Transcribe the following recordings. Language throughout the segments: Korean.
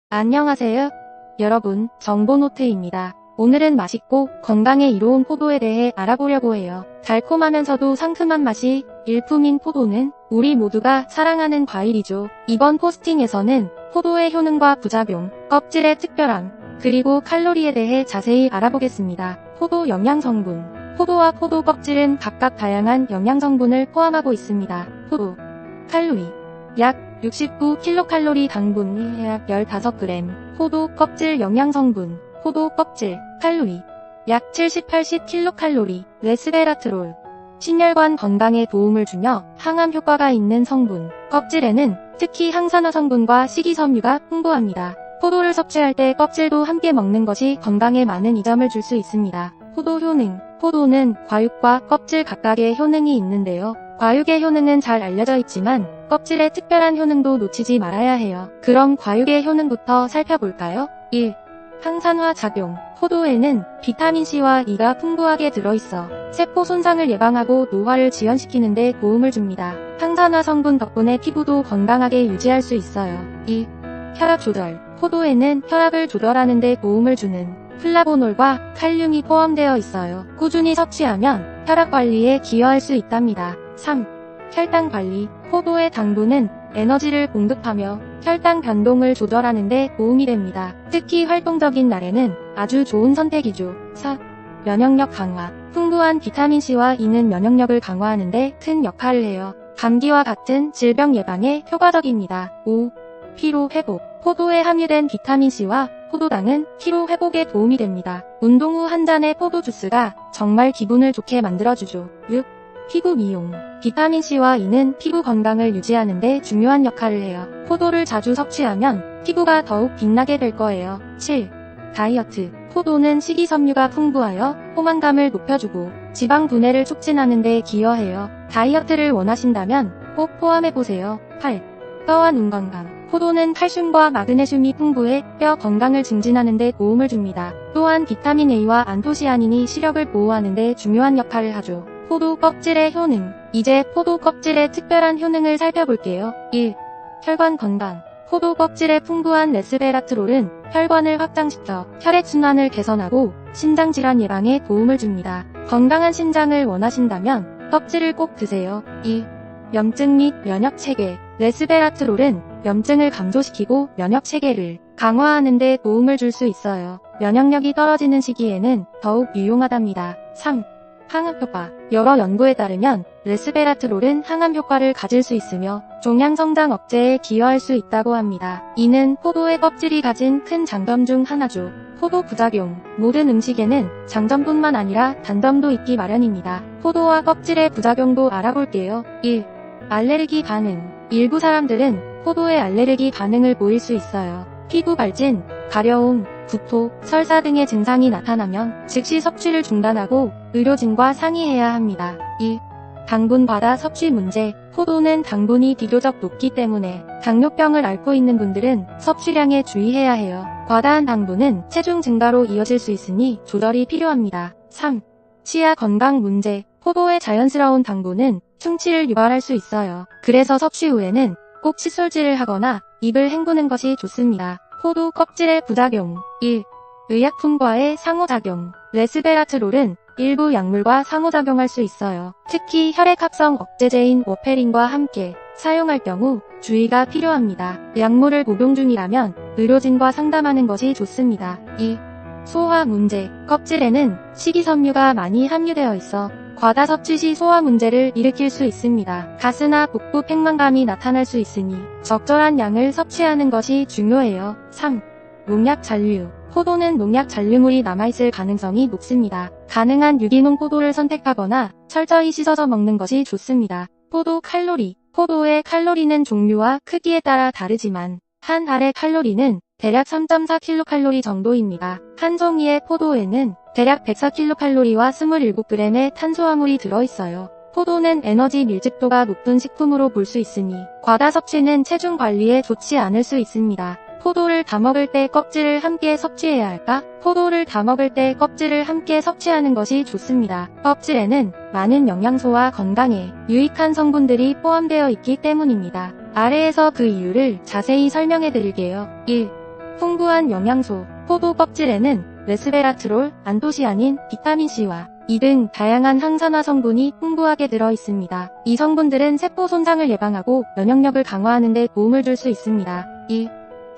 안녕하세요. 여러분, 정보노트입니다. 오늘은 맛있고 건강에 이로운 포도에 대해 알아보려고 해요. 달콤하면서도 상큼한 맛이 일품인 포도는 우리 모두가 사랑하는 과일이죠. 이번 포스팅에서는 포도의 효능과 부작용, 껍질의 특별함, 그리고 칼로리에 대해 자세히 알아보겠습니다. 포도 영양성분. 포도와 포도 껍질은 각각 다양한 영양성분을 포함하고 있습니다. 포도 칼로리 약 69kcal, 당분 약 15g, 포도 껍질 영양성분, 포도 껍질, 칼로리 약 70-80kcal, 레스베라트롤, 심혈관 건강에 도움을 주며 항암 효과가 있는 성분, 껍질에는 특히 항산화 성분과 식이섬유가 풍부합니다. 포도를 섭취할 때 껍질도 함께 먹는 것이 건강에 많은 이점을 줄 수 있습니다. 포도 효능. 포도는 과육과 껍질 각각의 효능이 있는데요. 과육의 효능은 잘 알려져 있지만 껍질의 특별한 효능도 놓치지 말아야 해요. 그럼 과육의 효능부터 살펴볼까요? 1. 항산화 작용. 포도에는 비타민C와 E가 풍부하게 들어있어 세포 손상을 예방하고 노화를 지연시키는 데 도움을 줍니다. 항산화 성분 덕분에 피부도 건강하게 유지할 수 있어요. 2. 혈압 조절. 포도에는 혈압을 조절하는 데 도움을 주는 플라보놀과 칼륨이 포함되어 있어요. 꾸준히 섭취하면 혈압 관리에 기여할 수 있답니다. 3. 혈당 관리. 포도의 당분은 에너지를 공급하며 혈당 변동을 조절하는 데 도움이 됩니다. 특히 활동적인 날에는 아주 좋은 선택이죠. 4. 면역력 강화. 풍부한 비타민C와 E는 면역력을 강화하는 데 큰 역할을 해요. 감기와 같은 질병 예방에 효과적입니다. 5. 피로 회복. 포도에 함유된 비타민C와 포도당은 피로 회복에 도움이 됩니다. 운동 후 한 잔의 포도 주스가 정말 기분을 좋게 만들어주죠. 6. 피부 미용. 비타민C와 E는 피부 건강을 유지하는 데 중요한 역할을 해요. 포도를 자주 섭취하면 피부가 더욱 빛나게 될 거예요. 7. 다이어트. 포도는 식이섬유가 풍부하여 포만감을 높여주고 지방 분해를 촉진하는 데 기여해요. 다이어트를 원하신다면 꼭 포함해보세요. 8. 뼈와 눈 건강. 포도는 칼슘과 마그네슘이 풍부해 뼈 건강을 증진하는 데 도움을 줍니다. 또한 비타민 A와 안토시아닌이 시력을 보호하는 데 중요한 역할을 하죠. 포도 껍질의 효능. 이제 포도 껍질의 특별한 효능을 살펴볼게요. 1. 혈관 건강. 포도 껍질에 풍부한 레스베라트롤은 혈관을 확장시켜 혈액순환을 개선하고 심장질환 예방에 도움을 줍니다. 건강한 심장을 원하신다면 껍질을 꼭 드세요. 2. 염증 및 면역체계. 레스베라트롤은 염증을 감소시키고 면역체계를 강화하는 데 도움을 줄 수 있어요. 면역력이 떨어지는 시기에는 더욱 유용하답니다. 3. 항암 효과. 여러 연구에 따르면 레스베라트롤은 항암 효과를 가질 수 있으며 종양 성장 억제에 기여할 수 있다고 합니다. 이는 포도의 껍질이 가진 큰 장점 중 하나죠. 포도 부작용. 모든 음식에는 장점뿐만 아니라 단점도 있기 마련입니다. 포도와 껍질의 부작용도 알아볼게요. 1. 알레르기 반응. 일부 사람들은 포도에 알레르기 반응을 보일 수 있어요. 피부 발진, 가려움, 구토, 설사 등의 증상이 나타나면 즉시 섭취를 중단하고 의료진과 상의해야 합니다. 2. 당분 과다 섭취 문제. 포도는 당분이 비교적 높기 때문에 당뇨병을 앓고 있는 분들은 섭취량에 주의해야 해요. 과다한 당분은 체중 증가로 이어질 수 있으니 조절이 필요합니다. 3. 치아 건강 문제. 포도의 자연스러운 당분은 충치를 유발할 수 있어요. 그래서 섭취 후에는 꼭 칫솔질을 하거나 입을 헹구는 것이 좋습니다. 포도 껍질의 부작용. 1. 의약품과의 상호작용. 레스베라트롤은 일부 약물과 상호작용할 수 있어요. 특히 혈액합성 억제제인 워페린과 함께 사용할 경우 주의가 필요합니다. 약물을 복용 중이라면 의료진과 상담하는 것이 좋습니다. 2. 소화 문제. 껍질에는 식이섬유가 많이 함유되어 있어 과다 섭취 시 소화 문제를 일으킬 수 있습니다. 가스나 복부 팽만감이 나타날 수 있으니 적절한 양을 섭취하는 것이 중요해요. 3. 농약 잔류. 포도는 농약 잔류물이 남아있을 가능성이 높습니다. 가능한 유기농 포도를 선택하거나 철저히 씻어서 먹는 것이 좋습니다. 포도 칼로리. 포도의 칼로리는 종류와 크기에 따라 다르지만 한 알의 칼로리는 대략 3.4kcal 정도입니다. 한 종이의 포도에는 대략 104kcal와 27g의 탄수화물이 들어있어요. 포도는 에너지 밀집도가 높은 식품으로 볼 수 있으니 과다 섭취는 체중 관리에 좋지 않을 수 있습니다. 포도를 다 먹을 때 껍질을 함께 섭취해야 할까? 포도를 다 먹을 때 껍질을 함께 섭취하는 것이 좋습니다. 껍질에는 많은 영양소와 건강에 유익한 성분들이 포함되어 있기 때문입니다. 아래에서 그 이유를 자세히 설명해 드릴게요. 1. 풍부한 영양소, 포도 껍질에는 레스베라트롤, 안토시아닌, 비타민C와 이 등 다양한 항산화 성분이 풍부하게 들어 있습니다. 이 성분들은 세포 손상을 예방하고 면역력을 강화하는 데 도움을 줄 수 있습니다. 1.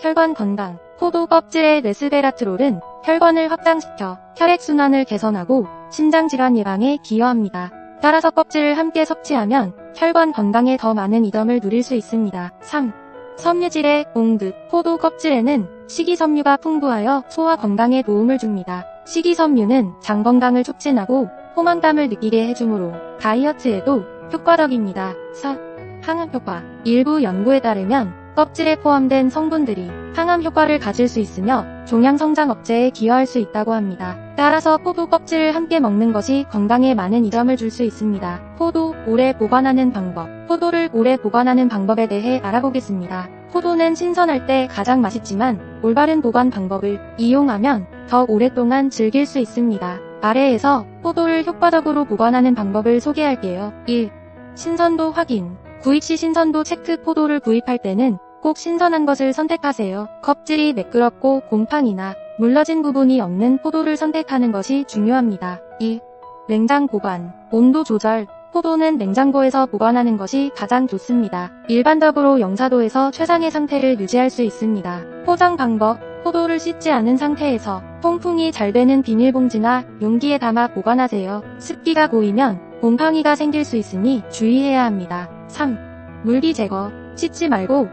혈관 건강. 포도 껍질의 레스베라트롤은 혈관을 확장시켜 혈액순환을 개선하고 심장질환 예방에 기여합니다. 따라서 껍질을 함께 섭취하면 혈관 건강에 더 많은 이점을 누릴 수 있습니다. 3. 섬유질의 공급. 포도 껍질에는 식이섬유가 풍부하여 소화 건강에 도움을 줍니다. 식이섬유는 장 건강을 촉진하고 포만감을 느끼게 해주므로 다이어트에도 효과적입니다. 4. 항암 효과. 일부 연구에 따르면 껍질에 포함된 성분들이 항암 효과를 가질 수 있으며 종양 성장 억제에 기여할 수 있다고 합니다. 따라서 포도 껍질을 함께 먹는 것이 건강에 많은 이점을 줄 수 있습니다. 포도 오래 보관하는 방법. 포도를 오래 보관하는 방법에 대해 알아보겠습니다. 포도는 신선할 때 가장 맛있지만 올바른 보관 방법을 이용하면 더 오랫동안 즐길 수 있습니다. 아래에서 포도를 효과적으로 보관하는 방법을 소개할게요. 1. 신선도 확인. 구입 시 신선도 체크. 포도를 구입할 때는 꼭 신선한 것을 선택하세요. 껍질이 매끄럽고 곰팡이나 물러진 부분이 없는 포도를 선택하는 것이 중요합니다. 2. 냉장 보관. 온도 조절. 포도는 냉장고에서 보관하는 것이 가장 좋습니다. 일반적으로 0~4도에서 최상의 상태를 유지할 수 있습니다. 포장 방법. 포도를 씻지 않은 상태에서 통풍이 잘 되는 비닐봉지나 용기에 담아 보관하세요. 습기가 고이면 곰팡이가 생길 수 있으니 주의해야 합니다. 3. 물기 제거. 씻지 말고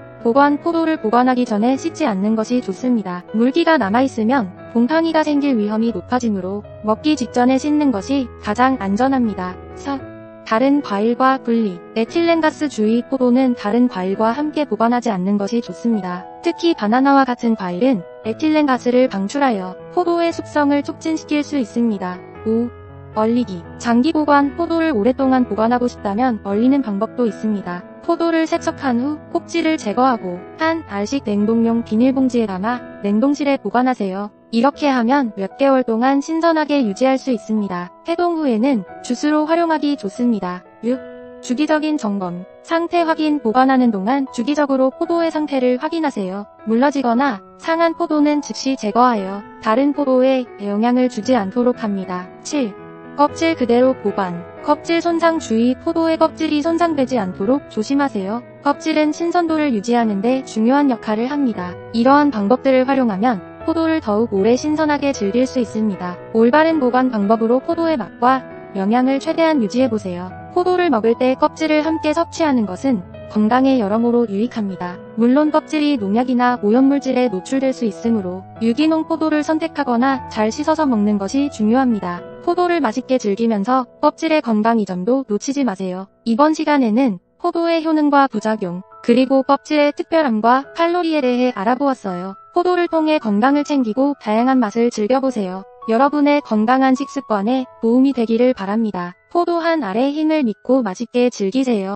포도를 보관하기 전에 씻지 않는 것이 좋습니다. 물기가 남아있으면 곰팡이가 생길 위험이 높아지므로 먹기 직전에 씻는 것이 가장 안전합니다. 4. 다른 과일과 분리. 에틸렌가스 주의. 포도는 다른 과일과 함께 보관하지 않는 것이 좋습니다. 특히 바나나와 같은 과일은 에틸렌가스를 방출하여 포도의 숙성을 촉진시킬 수 있습니다. 5. 얼리기. 장기 보관. 포도를 오랫동안 보관하고 싶다면 얼리는 방법도 있습니다. 포도를 세척한 후 꼭지를 제거하고 한 알씩 냉동용 비닐봉지에 담아 냉동실에 보관하세요. 이렇게 하면 몇 개월 동안 신선하게 유지할 수 있습니다. 해동 후에는 주스로 활용하기 좋습니다. 6. 주기적인 점검. 상태 확인. 보관하는 동안 주기적으로 포도의 상태를 확인하세요. 물러지거나 상한 포도는 즉시 제거하여 다른 포도에 영향을 주지 않도록 합니다. 7. 껍질 그대로 보관. 껍질 손상 주의. 포도의 껍질이 손상되지 않도록 조심하세요. 껍질은 신선도를 유지하는 데 중요한 역할을 합니다. 이러한 방법들을 활용하면 포도를 더욱 오래 신선하게 즐길 수 있습니다. 올바른 보관 방법으로 포도의 맛과 영양을 최대한 유지해보세요. 포도를 먹을 때 껍질을 함께 섭취하는 것은 건강에 여러모로 유익합니다. 물론 껍질이 농약이나 오염물질에 노출될 수 있으므로 유기농 포도를 선택하거나 잘 씻어서 먹는 것이 중요합니다. 포도를 맛있게 즐기면서 껍질의 건강 이점도 놓치지 마세요. 이번 시간에는 포도의 효능과 부작용, 그리고 껍질의 특별함과 칼로리에 대해 알아보았어요. 포도를 통해 건강을 챙기고 다양한 맛을 즐겨보세요. 여러분의 건강한 식습관에 도움이 되기를 바랍니다. 포도 한 알의 힘을 믿고 맛있게 즐기세요.